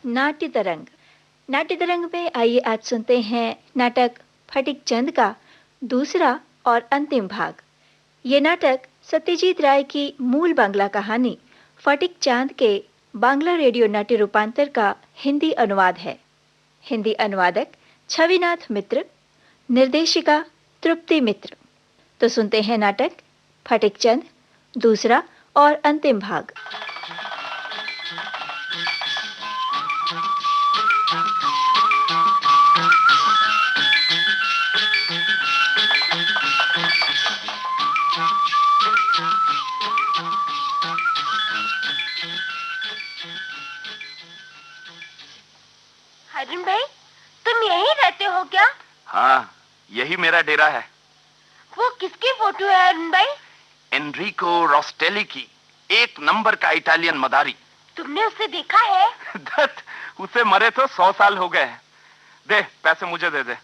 नाट्य तरंग। नाट्य तरंग में आइए आज सुनते हैं नाटक फटिक चंद का दूसरा और अंतिम भाग। ये नाटक सत्यजीत राय की मूल बांग्ला कहानी फटिक चांद के बांग्ला रेडियो नाट्य रूपांतर का हिंदी अनुवाद है। हिंदी अनुवादक छविनाथ मित्र, निर्देशिका तृप्ति मित्र। तो सुनते हैं नाटक फटिक चंद दूसरा और अंतिम भाग। हरिन भाई, तुम यहीं रहते हो क्या? हाँ, यही मेरा डेरा है। वो किसकी फोटो है हरिन भाई? एनरिको रोस्टेली की, एक नंबर का इटालियन मदारी। तुमने उसे देखा है? दत्त, उसे मरे तो 100 साल हो गए हैं। दे, पैसे मुझे दे दे।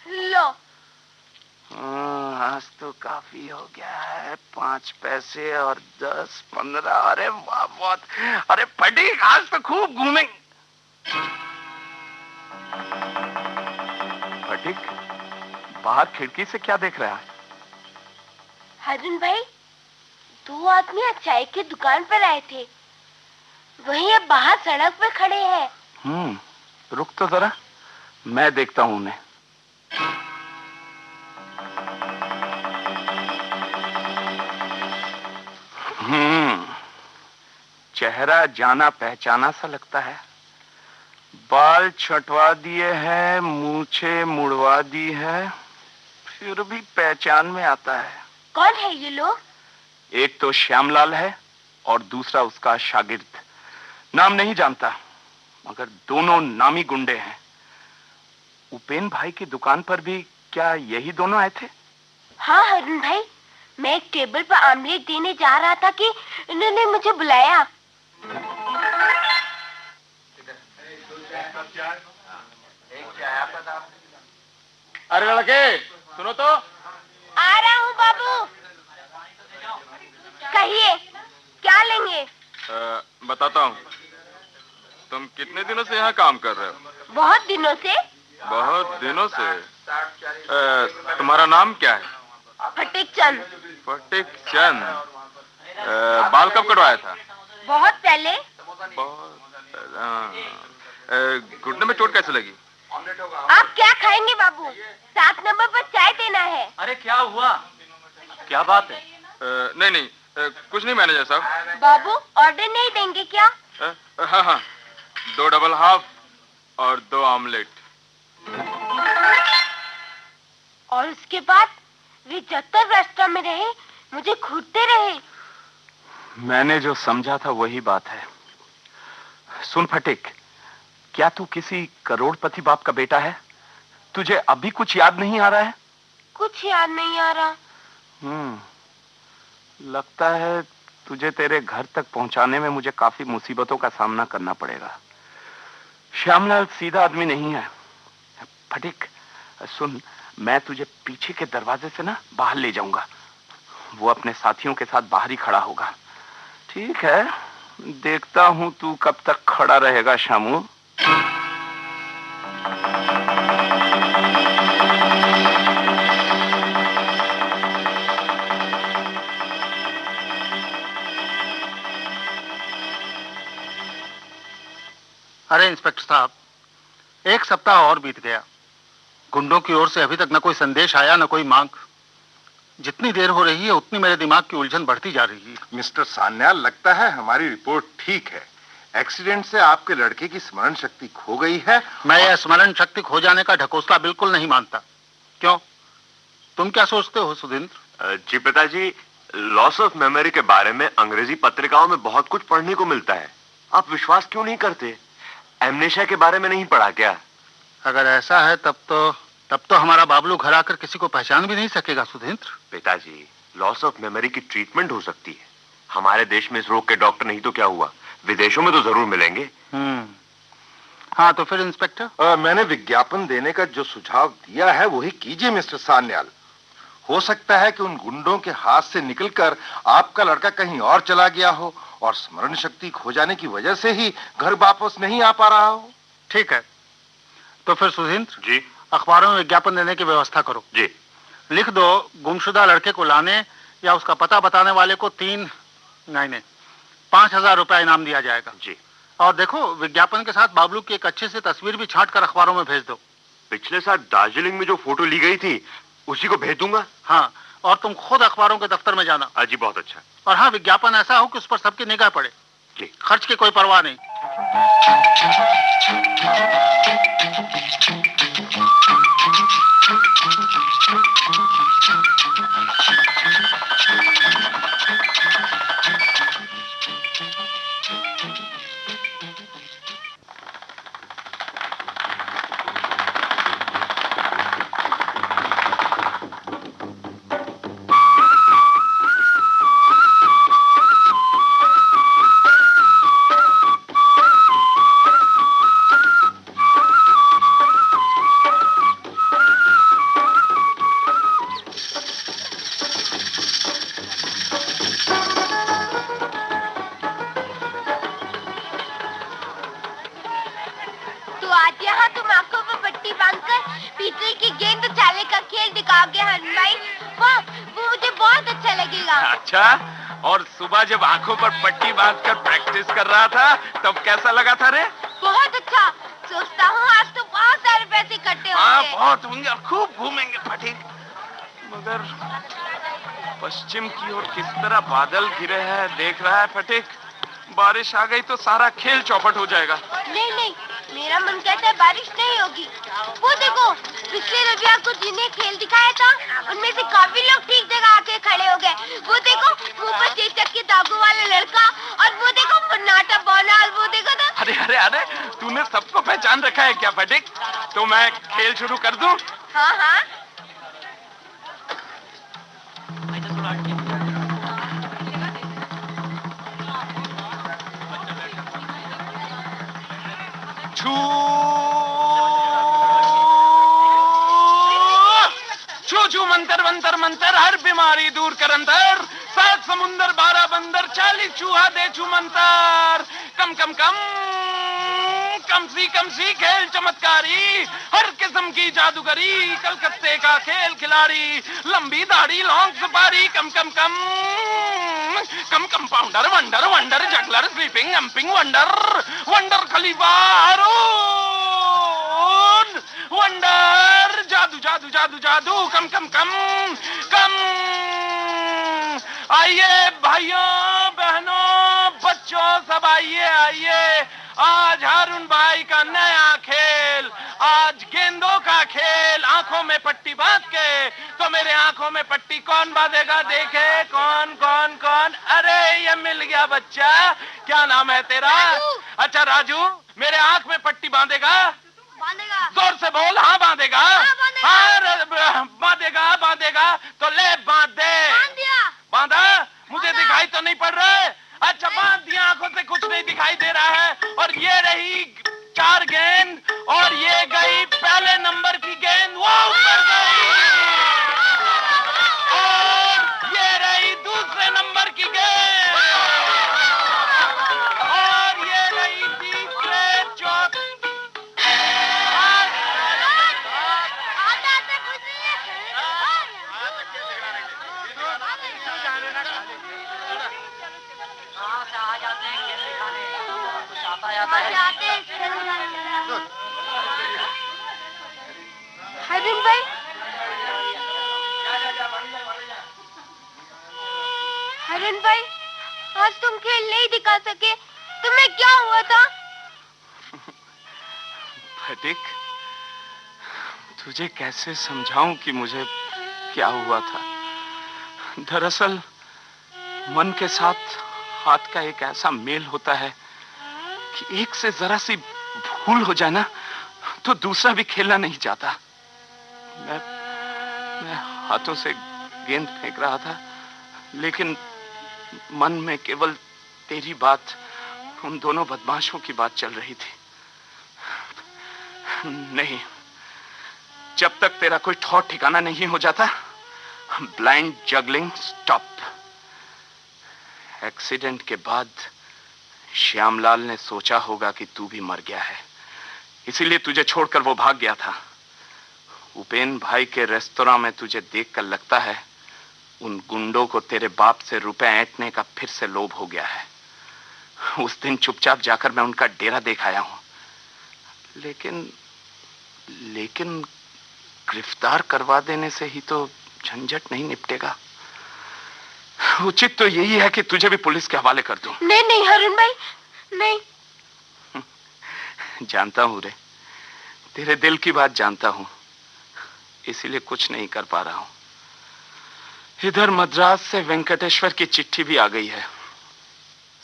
लो। आज तो काफी हो गया है। 5 पैसे और 10, 15। अरे वाह, बहुत। अरे फटिक, आज तो खूब घूमेंगे। फटिक, बाहर खिड़की से क्या देख रहा है? हरिन भाई, 2 आदमी आज चाय की दुकान पर आए थे, वहीं अब बाहर सड़क पे खड़े हैं। रुक तो जरा, मैं देखता हूं उन्हें। चेहरा जाना पहचाना सा लगता है। बाल छटवा दिए हैं, मूछें मुड़वा दी है, फिर भी पहचान में आता है। कौन है ये लोग? एक तो श्यामलाल है और दूसरा उसका शागिर्द। नाम नहीं जानता, मगर दोनों नामी गुंडे हैं। उपेन भाई की दुकान पर भी क्या यही दोनों आए थे? हाँ हरिन भाई, मैं एक टेबल पर आमलेट देने जा रहा था कि इन्होंने मुझे बुलाया। अरे लड़के, सुनो तो। आ रहा हूँ बाबू। कहिए, क्या लेंगे? बताता हूँ। तुम कितने दिनों से यहाँ काम कर रहे हो? बहुत दिनों से। बहुत दिनों से? तुम्हारा नाम क्या है? फटिक चंद। फटिक चंद। बाल कब कटवाया था? बहुत पहले। घुटने में चोट कैसे लगी? आप क्या खाएंगे बाबू? 7 नंबर पर चाय देना है। अरे क्या हुआ? क्या बात है? नहीं, कुछ नहीं मैनेजर साहब। बाबू, ऑर्डर नहीं देंगे क्या? हाँ, 2 डबल हाफ और 2 ऑमलेट। और उसके बाद वे जब तक रास्ते में रहे, मुझे घूरते रहे। मैंने जो समझा था वही बात है। सुन फटिक, क्या तू किसी करोड़पति बाप का बेटा है? तुझे अभी कुछ याद नहीं आ रहा है? कुछ याद नहीं आ रहा। लगता है तुझे तेरे घर तक पहुंचाने में मुझे काफी मुसीबतों का सामना करना पड़ेगा। श्यामलाल सीधा आदमी नहीं है। फटिक सुन, मैं तुझे पीछे के दरवाजे से ना बाहर ले जाऊंगा। वो अपने साथियों के साथ बाहर ही खड़ा होगा। ठीक है, देखता हूं तू कब तक खड़ा रहेगा शामू। अरे इंस्पेक्टर साहब, 1 सप्ताह और बीत गया, गुंडों की ओर से अभी तक न कोई संदेश आया न कोई मांग। जितनी देर हो रही है उतनी मेरे दिमाग की उलझन बढ़ती जा रही है। मिस्टर सान्याल, लगता है हमारी रिपोर्ट ठीक है। एक्सीडेंट से आपके लड़के की स्मरण शक्ति खो गई है। मैं यह स्मरण शक्ति खो जाने का ढकोसला बिल्कुल नहीं मानता। क्यों, तुम क्या सोचते हो सुधींद्र? जी पिताजी, लॉस ऑफ मेमोरी के बारे में अंग्रेजी पत्रिकाओं में बहुत कुछ पढ़ने को मिलता है। आप विश्वास क्यों नहीं करते? एमनेशिया के बारे में नहीं पढ़ा क्या? अगर ऐसा है तब तो हमारा बाबलू घर आकर किसी को पहचान भी नहीं सकेगा सुधींद्र। पिताजी, लॉस ऑफ मेमोरी की ट्रीटमेंट हो सकती है। हमारे देश में इस रोग के डॉक्टर नहीं तो क्या हुआ, विदेशों में तो जरूर मिलेंगे। हाँ, तो फिर इंस्पेक्टर? मैंने विज्ञापन देने का जो सुझाव दिया है वही कीजिए मिस्टर सान्याल। हो सकता है कि उन गुंडों के हाथ से निकलकर आपका लड़का कहीं और चला गया हो और स्मरण शक्ति खो जाने की वजह से ही घर वापस नहीं आ पा रहा हो। ठीक है, तो फिर सुधींद्र जी अखबारों में विज्ञापन देने की व्यवस्था करो। जी। लिख दो गुमशुदा लड़के को लाने या उसका पता बताने वाले को 5,000 रुपया इनाम दिया जाएगा। जी। और देखो विज्ञापन के साथ बाबलू की एक अच्छी सी तस्वीर भी छांट कर अखबारों में भेज दो। पिछले साल दार्जिलिंग में जो फोटो ली गई थी उसी को भेज दूंगा। हाँ, और तुम खुद अखबारों के दफ्तर में जाना। जी बहुत अच्छा। और हाँ, विज्ञापन ऐसा हो कि उस पर सबकी निगाह पड़े। जी। खर्च की कोई परवाह नहीं। अच्छा, और सुबह जब आंखों पर पट्टी बांधकर प्रैक्टिस कर रहा था तब कैसा लगा था रे? बहुत अच्छा। सोचता हूँ आज तो बहुत सारे पैसे इकट्ठे होंगे। हाँ बहुत होंगे और खूब घूमेंगे फटीक। मगर पश्चिम की ओर किस तरह बादल घिरे हैं देख रहा है फटीक। बारिश आ गई तो सारा खेल चौपट हो जाएगा। नहीं नहीं, मेरा मन कहता है बारिश नहीं होगी। वो देखो, पिछले रविवार को जिन्हें खेल दिखाया था उनमें से काफी लोग ठीक जगह आके खड़े हो गए। वो देखो मुंह पर चेचक के दागों वाला लड़का, और वो देखो मुन्नाटा बौना, और वो देखो ना। अरे अरे अरे, तूने सबको पहचान रखा है क्या फटीक? तो मैं खेल शुरू कर दूं? हाँ हाँ। छू छू मंतर मंतर मंतर, हर बीमारी दूर कर अंदर। 7 समुंदर 12 बंदर, 40 चूहा दे छू मंतर। कम कम कम कम सी खेल चमत्कारी, हर किस्म की जादूगरी, कलकत्ते का खेल खिलाड़ी, लंबी दाढ़ी लॉन्ग सफारी। कम कम कम compounder wonder wonder juggler sleeping एम्पिंग वंडर वंडर खलीफा हारून वंडर जादू जादू जादू जादू। कम कम कम कम। आइए भाइयों बहनों बच्चों सब आइए आइए। आज हारून भाई का नया खेल, आज गेंदों का खेल। आंखों में पट्टी बांध के, तो मेरे आंखों में पट्टी कौन बांधेगा? देखे कौन कौन कौन। अरे ये मिल गया बच्चा, क्या नाम है तेरा? अच्छा राजू, मेरे आंख में पट्टी बांधेगा? बांधेगा। जोर से बोल। हाँ बांधेगा। हाँ बांधेगा बांधेगा। तो ले बांध दे। बांध दिया। बांधा? मुझे दिखाई तो नहीं पड़ रहा है। अच्छा बांध दिया, आंखों से कुछ नहीं दिखाई दे रहा है। और ये रही 4 गेंद, और ये गई पहले नंबर की गेंद, वो ऊपर गई। और ये रही दूसरे नंबर की गेंद, और ये रही तीसरे चौथे। हारून भाई, हारून भाई, आज तुम खेल नहीं दिखा सके, तुम्हें क्या हुआ था? फटीक, तुझे कैसे समझाऊं कि मुझे क्या हुआ था। दरअसल मन के साथ हाथ का एक ऐसा मेल होता है कि एक से जरा सी भूल हो जाए ना तो दूसरा भी खेलना नहीं चाहता। मैं हाथों से गेंद फेंक रहा था, लेकिन मन में केवल तेरी बात, उन दोनों बदमाशों की बात चल रही थी। नहीं, जब तक तेरा कोई ठौर ठिकाना नहीं हो जाता ब्लाइंड जगलिंग स्टॉप। एक्सीडेंट के बाद श्यामलाल ने सोचा होगा कि तू भी मर गया है, इसीलिए तुझे छोड़कर वो भाग गया था। उपेन भाई के रेस्तोरां में तुझे देखकर लगता है उन गुंडों को तेरे बाप से रुपए ऐंठने का फिर से लोभ हो गया है। उस दिन चुपचाप जाकर मैं उनका डेरा देख आया हूं, लेकिन गिरफ्तार करवा देने से ही तो झंझट नहीं निपटेगा। उचित तो यही है कि तुझे भी पुलिस के हवाले कर दूं। नहीं नहीं अरुण भाई, नहीं। जानता हूं रे, तेरे दिल की बात जानता हूं, इसीलिए कुछ नहीं कर पा रहा हूं। इधर मद्रास से वेंकटेश्वर की चिट्ठी भी आ गई है।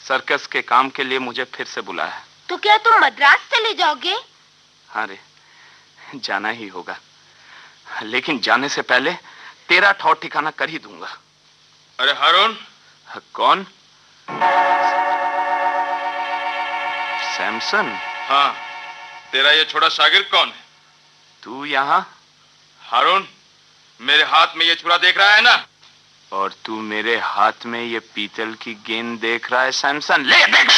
सर्कस के काम के लिए मुझे फिर से बुलाया है। तो क्या तुम मद्रास चले जाओगे? हाँ रे, जाना ही होगा, लेकिन जाने से पहले तेरा ठौर ठिकाना कर ही दूंगा। अरे हारून। कौन? सैमसन? हाँ, तेरा ये छोटा शागिर्द कौन है? तू यहाँ? हारून, मेरे हाथ में ये छुरा देख रहा है ना? और तू मेरे हाथ में ये पीतल की गेंद देख रहा है सैमसन? ले देख।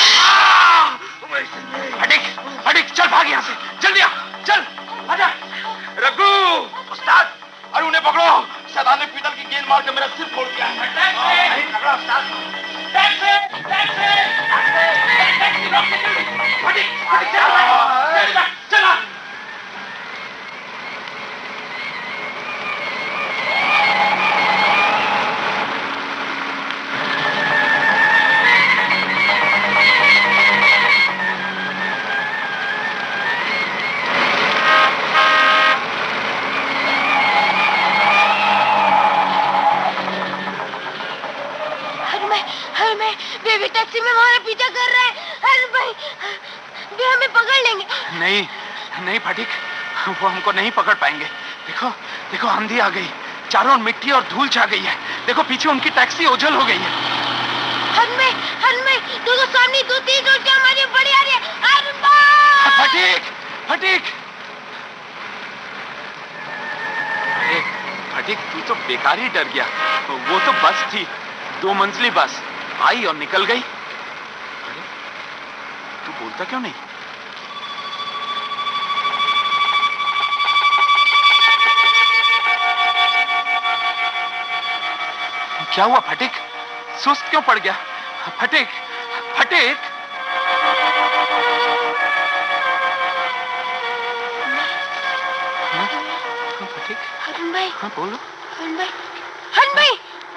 हटिक, चल भाग यहाँ से, जल्दी आ, चल, आजा। रघु, उस्ताद, अरे उन्हें पकड़ो, शैतान ने पीतल की गेंद मार के मेरा सिर फोड़ दिया है। चला। वे टैक्सी में हमारा पीछा कर रहे हैं। अरे भाई, वे हमें पकड़ लेंगे। नहीं फटिक, वो हमको नहीं पकड़ पाएंगे। देखो आंधी आ गई, चारों ओर मिट्टी और धूल छा गई है। देखो पीछे उनकी टैक्सी ओझल हो गई है। हनमे, देखो सामने 2-3 उल्टियां हमारी बड़ी आ रही है। अरे भाई! फटिक, तू तो बेकार ही डर गया। वो तो बस थी, 2 मंजिली बस, आई और निकल गई। अरे तू बोलता क्यों नहीं? क्या हुआ फटिक? सुस्त क्यों पड़ गया? फटिक। हन भाई, हाँ बोलो। हन भाई,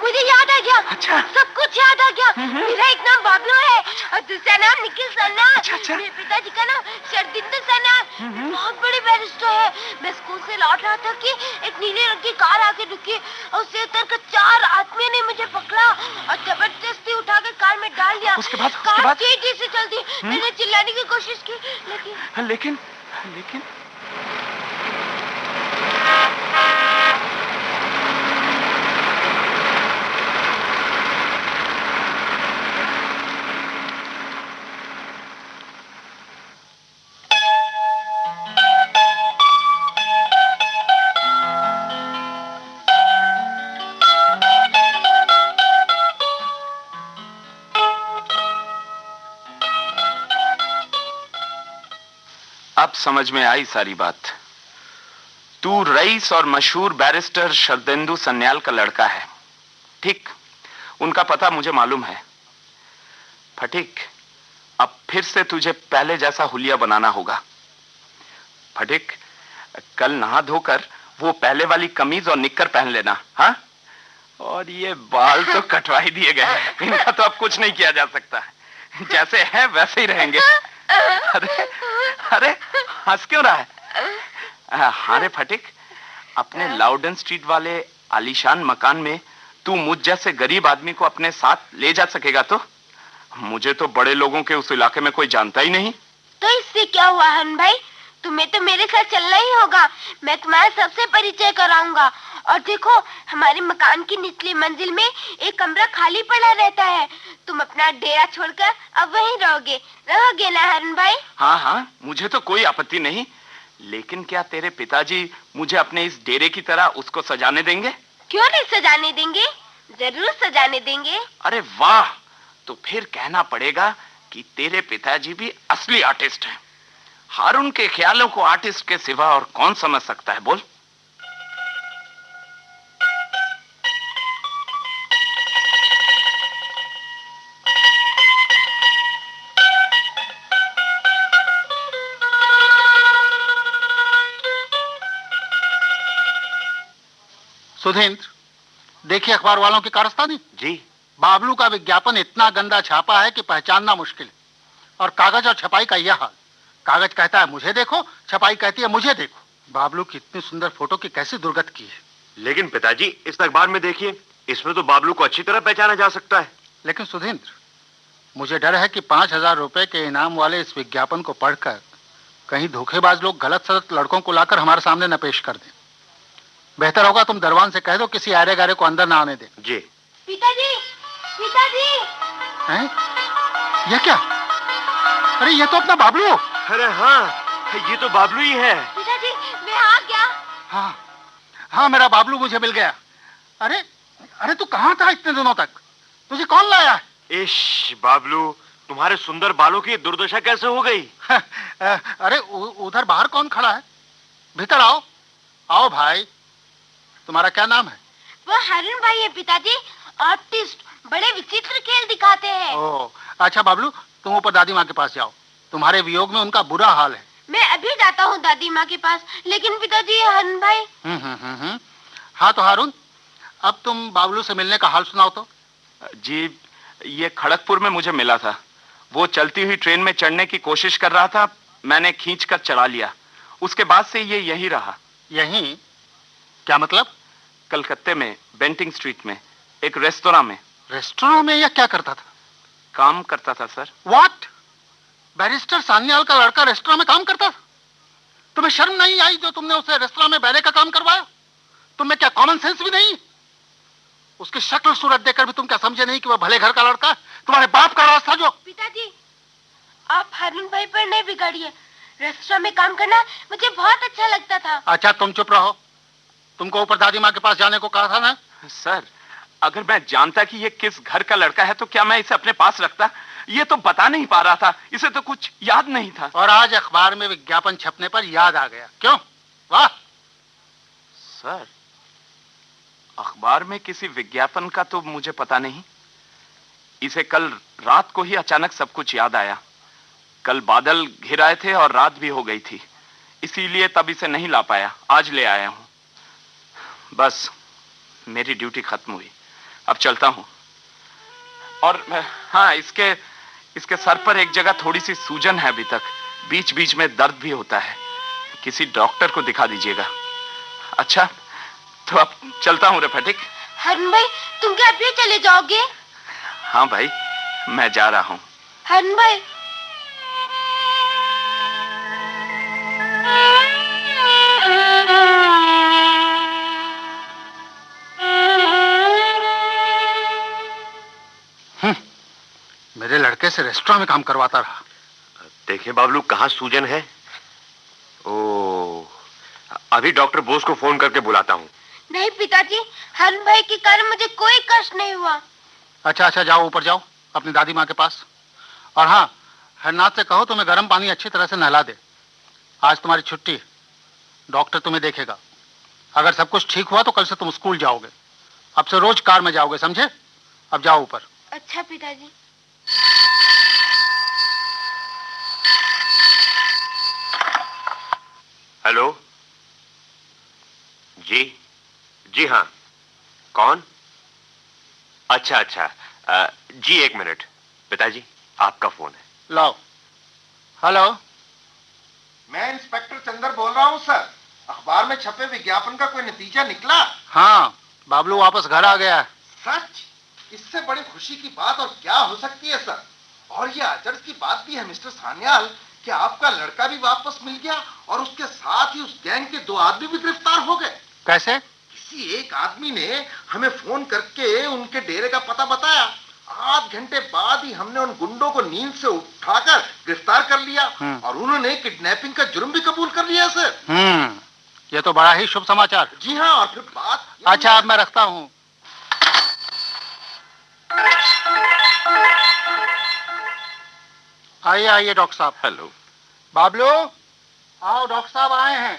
मुझे याद आ गया। अच्छा, सब कुछ याद आ गया। मेरा एक नाम बाबलू है और दूसरा नाम निखिल सन्ना। अच्छा। मेरे पिताजी का नाम शरदिंदर सन्ना। बहुत बड़े बैरिस्टर है। मैं स्कूल से लौट रहा था कि एक नीले रंग की कार आके रुकी और उससे उतरकर 4 आदमियों ने मुझे पकड़ा और जबरदस्ती उठा के कार में डाल दिया। उसके बाद कार तेजी से चलती। मैंने चिल्लाने की कोशिश की, लेकिन अब समझ में आई सारी बात। तू रईस और मशहूर बैरिस्टर शरदेंदु सन्याल का लड़का है। ठीक, उनका पता मुझे मालूम है। फटिक, अब फिर से तुझे पहले जैसा हुलिया बनाना होगा। फटिक, कल नहा धोकर वो पहले वाली कमीज और निक्कर पहन लेना। हाँ, और ये बाल तो कटवा ही दिए गए, इनका तो अब कुछ नहीं किया जा सकता। जैसे है वैसे ही रहेंगे। अरे हंस क्यों रहा है? हाँ रे फटिक, अपने लाउडन स्ट्रीट वाले आलीशान मकान में तू मुझ जैसे गरीब आदमी को अपने साथ ले जा सकेगा? तो मुझे तो बड़े लोगों के उस इलाके में कोई जानता ही नहीं। तो इससे क्या हुआ हन भाई? तुम्हें तो मेरे साथ चलना ही होगा। मैं तुम्हारा सबसे परिचय कराऊंगा। और देखो, हमारे मकान की निचली मंजिल में एक कमरा खाली पड़ा रहता है। तुम अपना डेरा छोड़कर अब वहीं रहोगे ना हरन भाई? हाँ, मुझे तो कोई आपत्ति नहीं, लेकिन क्या तेरे पिताजी मुझे अपने इस डेरे की तरह उसको सजाने देंगे? क्यों नहीं सजाने देंगे? जरूर सजाने देंगे। अरे वाह, तो फिर कहना पड़ेगा कि तेरे पिताजी भी असली आर्टिस्ट हैं। हारून के ख्यालों को आर्टिस्ट के सिवा और कौन समझ सकता है, बोल? सुधींद्र, देखिए अखबार वालों की कारस्तानी। जी। बाबलू का विज्ञापन इतना गंदा छापा है कि पहचानना मुश्किल है। और कागज और छपाई का यह हाल। कागज कहता है मुझे देखो, छपाई कहती है मुझे देखो। बाबलू की इतनी सुंदर फोटो की कैसी दुर्गत की है। लेकिन पिताजी, इस अखबार में देखिए, इसमें तो बाबलू को अच्छी तरह पहचाना जा सकता है। लेकिन सुधींद्र, मुझे डर है कि 5,000 रुपए के इनाम वाले इस विज्ञापन को पढ़कर कहीं धोखेबाज लोग गलत सलत लड़कों को लाकर हमारे सामने न पेश कर दें। बेहतर होगा तुम दरवान से कह दो किसी आरे गारे को अंदर ना आने दे। जी। पिताजी, पिताजी। हैं? ये क्या? अरे ये तो अपना बाबलू। अरे हाँ, ये तो बाबलू ही है। पिताजी, मैं आ गया। हाँ हाँ, मेरा बाबलू मुझे मिल गया। अरे अरे तू कहाँ था इतने दिनों तक? तुझे कौन लाया? इश बाबलू, तुम्हारे सुंदर बालों की दुर्दशा कैसे हो गई? अरे उधर बाहर कौन खड़ा है? भीतर आओ। आओ भाई, तुम्हारा क्या नाम है? वो हारून भाई है पिताजी, आर्टिस्ट, बड़े विचित्र खेल दिखाते हैं। ओह, अच्छा बाबलू, तुम ऊपर दादी माँ के पास जाओ। तुम्हारे वियोग में उनका बुरा हाल है। मैं अभी जाता हूँ दादी माँ के पास। लेकिन पिताजी, हारून भाई। हाँ तो हारून, अब तुम बाबलू से मिलने का हाल सुनाओ तो। जी, ये खड़गपुर में मुझे मिला था। वो चलती हुई ट्रेन में चढ़ने की कोशिश कर रहा था, मैंने खींचकर चढ़ा लिया। उसके बाद से ये यही रहा। यही? क्या मतलब? कलकत्ते में बेंटिंग स्ट्रीट में एक रेस्तोरां में। रेस्टोरेंट में यह क्या करता था? काम करता था सर। व्हाट? बैरिस्टर सान्याल का लड़का रेस्टोरेंट में काम करता था? तुम्हें शर्म नहीं आई जो तुमने उसे रेस्टोरेंट में बैरे का काम करवाया? तुम्हें क्या कॉमन सेंस भी नहीं? उसकी शक्ल सूरत देखकर भी तुम क्या समझे नहीं कि वह भले घर का लड़का है? तुम्हारे बाप का रास्ता जो। पिताजी, आप हारून भाई पर नहीं बिगाड़िए। रेस्टोरेंट में काम करना मुझे बहुत अच्छा लगता था। अच्छा तुम चुप रहो। तुमको ऊपर दादी माँ के पास जाने को कहा था ना? सर, अगर मैं जानता कि ये किस घर का लड़का है तो क्या मैं इसे अपने पास रखता? ये तो बता नहीं पा रहा था, इसे तो कुछ याद नहीं था। और आज अखबार में विज्ञापन छपने पर याद आ गया, क्यों? वाह। सर, अखबार में किसी विज्ञापन का तो मुझे पता नहीं। इसे कल रात को ही अचानक सब कुछ याद आया। कल बादल घिर आए थे और रात भी हो गई थी, इसीलिए तब इसे नहीं ला पाया। आज ले आया हूं। बस मेरी ड्यूटी खत्म हुई, अब चलता हूं। और हाँ, इसके सर पर एक जगह थोड़ी सी सूजन है अभी तक। बीच बीच में दर्द भी होता है। किसी डॉक्टर को दिखा दीजिएगा। अच्छा, तो अब चलता हूं रे फटिक। हारून भाई, तुम क्या अभी चले जाओगे? हाँ भाई, मैं जा रहा हूं। हारून भाई। मेरे लड़के से रेस्टोरेंट में काम करवाता रहा। देखिए बाबलू, कहाँ सूजन है? ओह, अभी डॉक्टर बोस को फोन करके बुलाता हूँ। नहीं पिताजी, हारून भाई के कारण मुझे कोई कष्ट नहीं हुआ। अच्छा, जाओ ऊपर जाओ अपनी दादी माँ के पास। और हाँ, हरनाथ से कहो तुम्हें गर्म पानी अच्छी तरह से नहला दे। आज तुम्हारी छुट्टी है, डॉक्टर तुम्हें देखेगा। अगर सब कुछ ठीक हुआ तो कल से तुम स्कूल जाओगे। अब से रोज कार में जाओगे, समझे? अब जाओ ऊपर। अच्छा पिताजी। हेलो। जी हाँ, कौन? अच्छा, जी एक मिनट। पिताजी, आपका फोन है। लाओ। हेलो। मैं इंस्पेक्टर चंदर बोल रहा हूँ सर। अखबार में छपे विज्ञापन का कोई नतीजा निकला? हाँ, बाबलू वापस घर आ गया है। सच? इससे बड़ी खुशी की बात और क्या हो सकती है सर? और ये अचरज की बात भी है मिस्टर सान्याल कि आपका लड़का भी वापस मिल गया और उसके साथ ही उस गैंग के 2 आदमी भी गिरफ्तार हो गए। कैसे? किसी एक आदमी ने हमें फोन करके उनके डेरे का पता बताया। आध घंटे बाद ही हमने उन गुंडों को नींद से उठाकर गिरफ्तार कर लिया और उन्होंने किडनैपिंग का जुर्म भी कबूल कर लिया सर। ये तो बड़ा ही शुभ समाचार। जी हाँ, और फिर बात अच्छा अब मैं रखता हूँ। आइए आइए डॉक्टर साहब। हेलो। बाबलू, आओ, डॉक्टर साहब आए हैं।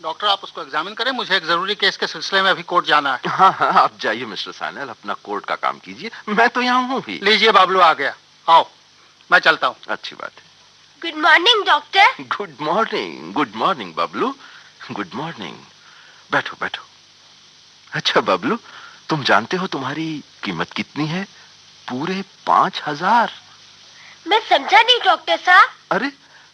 डॉक्टर आप उसको एग्जामिन करें, मुझे एक जरूरी केस के सिलसिले में अभी कोर्ट जाना है। हाँ हाँ, आप जाइए मिस्टर सान्याल, अपना कोर्ट का काम कीजिए, मैं तो यहाँ हूँ ही। लीजिए बाबलू आ गया, आओ मैं चलता हूँ। अच्छी बात है। Good morning doctor. Good morning, good morning Bablu, good morning. बैठो बैठो। अच्छा बबलू, तुम जानते हो तुम्हारी कीमत कितनी है? पूरे 5,000। मैं समझा नहीं डॉक्टर साहब। अरे,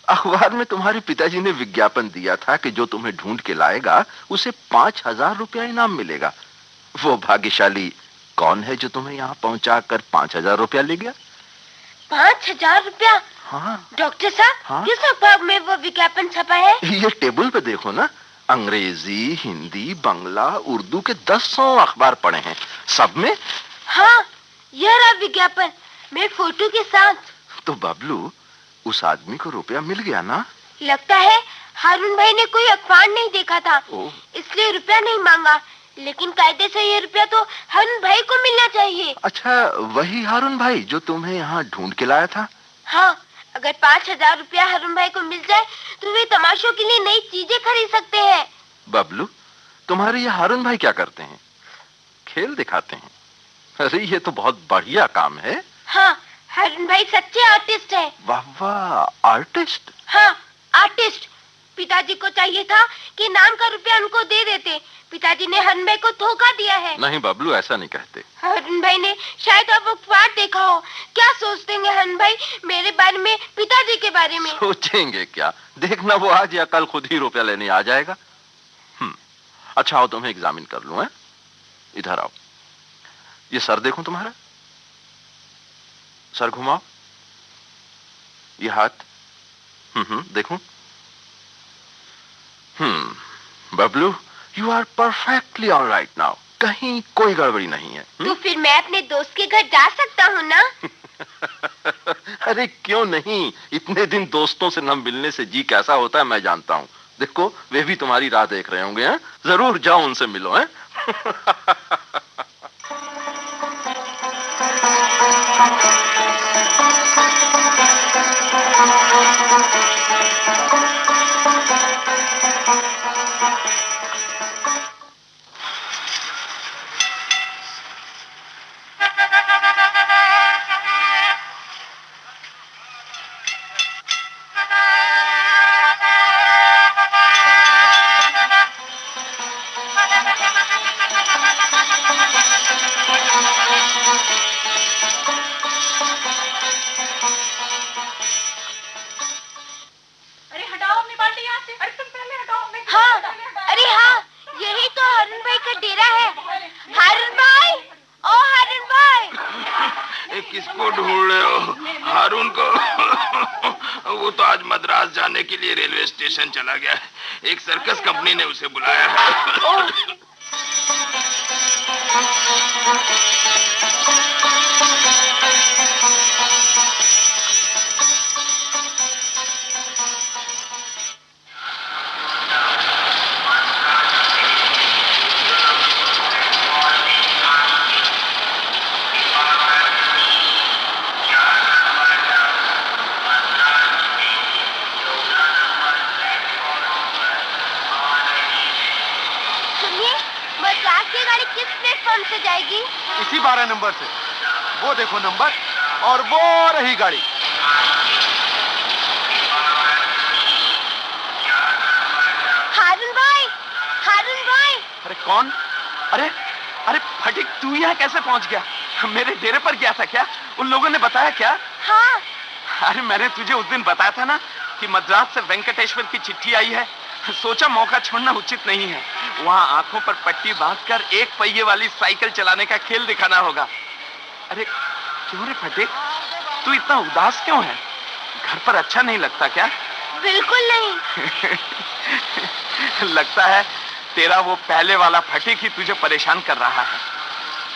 अखबार में तुम्हारे पिताजी ने विज्ञापन दिया था कि जो तुम्हें ढूंढ के लाएगा उसे 5,000 रुपया इनाम मिलेगा। वो भाग्यशाली कौन है जो तुम्हें यहाँ पहुंचाकर 5,000 रुपया ले गया? 5,000 रुपया? हाँ डॉक्टर साहब, हाँ? किस अखबार में वो विज्ञापन छपा है? ये टेबल पे देखो ना, अंग्रेजी, हिंदी, बंगला, उर्दू के 10 अखबार पढ़े हैं, सब में। हाँ, यह रहा विज्ञापन, मेरे फोटो के साथ। तो बबलू, उस आदमी को रुपया मिल गया ना? लगता है हारून भाई ने कोई अखबार नहीं देखा था, ओह। इसलिए रुपया नहीं मांगा। लेकिन कायदे से ये रुपया तो हारून भाई को मिलना चाहिए। अच्छा, वही हारून भाई जो तुम्हें यहाँ ढूंढ के लाया था? हाँ, अगर 5,000 रुपया हारून भाई को मिल जाए तो वे तमाशों के लिए नई चीजें खरीद सकते हैं। बबलू, तुम्हारे ये हारून भाई क्या करते हैं? खेल दिखाते हैं? अरे ये तो बहुत बढ़िया काम है। हाँ, हारून भाई सच्चे आर्टिस्ट हैं। वाह वाह, आर्टिस्ट। हाँ, आर्टिस्ट। पिताजी को चाहिए था कि नाम का रुपया उनको दे देते। पिताजी ने हारून भाई को धोखा दिया है। नहीं बबलू, ऐसा नहीं कहते। हारून भाई ने शायद अब अखबार देखा हो। क्या सोचते हैं हारून भाई मेरे बारे में, पिताजी के बारे में? सोचेंगे क्या, देखना वो आज या कल खुद ही रुपया लेने आ जाएगा। अच्छा आओ, तुम्हें एग्जामिन कर लूं। इधर आओ, ये सर देखो तुम्हारा, सर घुमाओ, ये हाथ, देखो। Bablu, you are perfectly all right now, कहीं कोई गड़बड़ी नहीं है। तो फिर मैं अपने दोस्त के घर जा सकता हूँ ना? अरे क्यों नहीं, इतने दिन दोस्तों से न मिलने से जी कैसा होता है मैं जानता हूँ। देखो, वे भी तुम्हारी राह देख रहे होंगे। हैं? जरूर जाओ, उनसे मिलो। हैं? किसको ढूंढ रहे हो? हारून को? वो तो आज मद्रास जाने के लिए रेलवे स्टेशन चला गया है। एक सर्कस कंपनी ने उसे बुलाया है। से जाएगी? इसी 12 नंबर से। वो देखो नंबर, और वो रही गाड़ी। हारून भाई, हारून भाई। अरे कौन? अरे अरे फटिक, तू यहाँ कैसे पहुँच गया? मेरे डेरे पर गया था क्या? उन लोगों ने बताया क्या? हाँ। अरे मैंने तुझे उस दिन बताया था ना कि मद्रास से वेंकटेश्वर की चिट्ठी आई है। सोचा मौका छोड़ना उचित नहीं है। वहाँ आंखों पर पट्टी बांधकर एक पहिए वाली साइकिल चलाने का खेल दिखाना होगा। अरे क्यों रे फटिक, तू इतना उदास क्यों है? घर पर अच्छा नहीं लगता क्या? बिल्कुल नहीं। लगता है तेरा वो पहले वाला फटिक ही तुझे परेशान कर रहा है।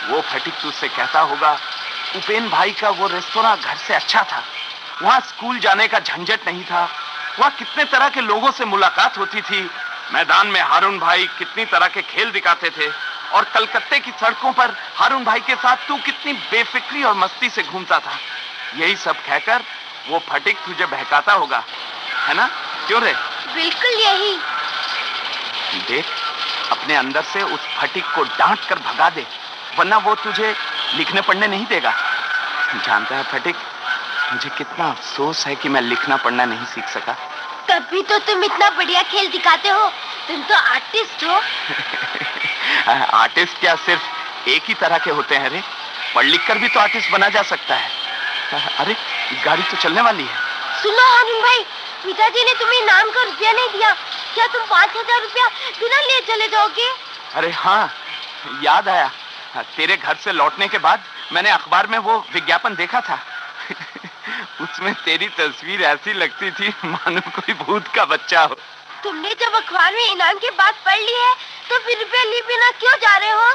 वो फटिक तुझसे कहता होगा, उपेन भाई का वो रेस्तोरां घर से अच्छा था, वहां स्कूल जाने का झंझट नहीं था, वहां कितने तरह के लोगों से मुलाकात होती थी, मैदान में हारून भाई कितनी तरह के खेल दिखाते थे और कलकत्ते की सड़कों पर हारून भाई के साथ तू कितनी बेफिक्री और मस्ती से घूमता था। यही सब कहकर वो फटिक तुझे बहकाता होगा, है ना? क्यों रे? बिल्कुल यही। देख, अपने अंदर से उस फटिक को डांट कर भगा दे, वरना वो तुझे लिखने पढ़ने नहीं देगा। जानता है फटिक, मुझे कितना अफसोस है कि मैं लिखना पढ़ना नहीं सीख सका। तभी तो तुम इतना बढ़िया खेल दिखाते हो, तुम तो आर्टिस्ट हो। आर्टिस्ट क्या सिर्फ एक ही तरह के होते हैं रे? पढ़ लिख कर भी तो आर्टिस्ट बना जा सकता है। अरे गाड़ी तो चलने वाली है। सुनो हारून भाई, पिताजी ने तुम्हें इनाम का रुपया नहीं दिया, क्या तुम 5,000 रुपया बिना लिए चले जाओगे? अरे हाँ, याद आया, तेरे घर से लौटने के बाद मैंने अखबार में वो विज्ञापन देखा था। उसमें तेरी तस्वीर ऐसी लगती थी मानो कोई भूत का बच्चा हो। तुमने जब अखबार में इनाम की बात पढ़ ली है तो फिर रुपया लिए बिना क्यों जा रहे हो?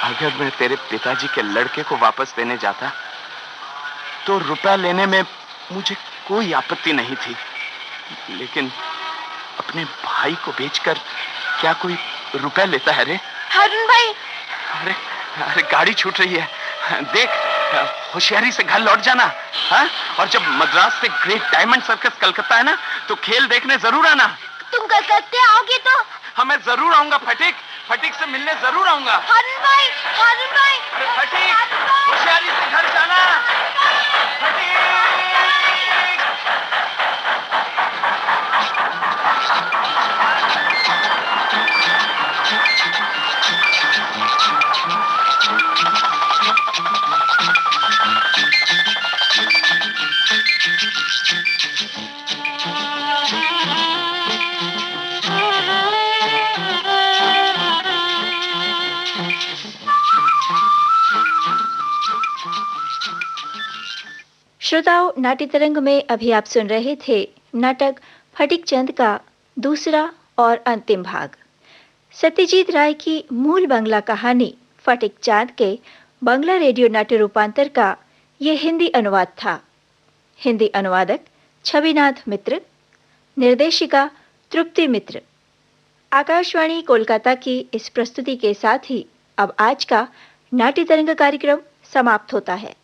अगर मैं तेरे पिताजी के लड़के को वापस देने जाता तो रुपया लेने में मुझे कोई आपत्ति नहीं थी, लेकिन अपने भाई को बेचकर क्या कोई रुपया लेता है रे? हारून भाई, अरे अरे गाड़ी छूट रही है, देख, होशियारी से घर लौट जाना, हाँ? और जब मद्रास से ग्रेट डायमंड सर्कस कलकत्ता है ना, तो खेल देखने जरूर आना। तुम कलकत्ते आओगे तो? हाँ, मैं जरूर आऊंगा फटिक, फटिक से मिलने जरूर आऊंगा। हारून भाई, हारून भाई, अरे फटिक, होशियारी से घर जाना। फटिक! श्रोताओं, नाट्य तरंग में अभी आप सुन रहे थे नाटक फटिक चंद का दूसरा और अंतिम भाग। सत्यजीत राय की मूल बांग्ला कहानी फटिक चांद के बांग्ला रेडियो नाट्य रूपांतर का ये हिंदी अनुवाद था। हिंदी अनुवादक छविनाथ मित्र, निर्देशिका तृप्ति मित्र। आकाशवाणी कोलकाता की इस प्रस्तुति के साथ ही अब आज का नाट्य तरंग कार्यक्रम समाप्त होता है।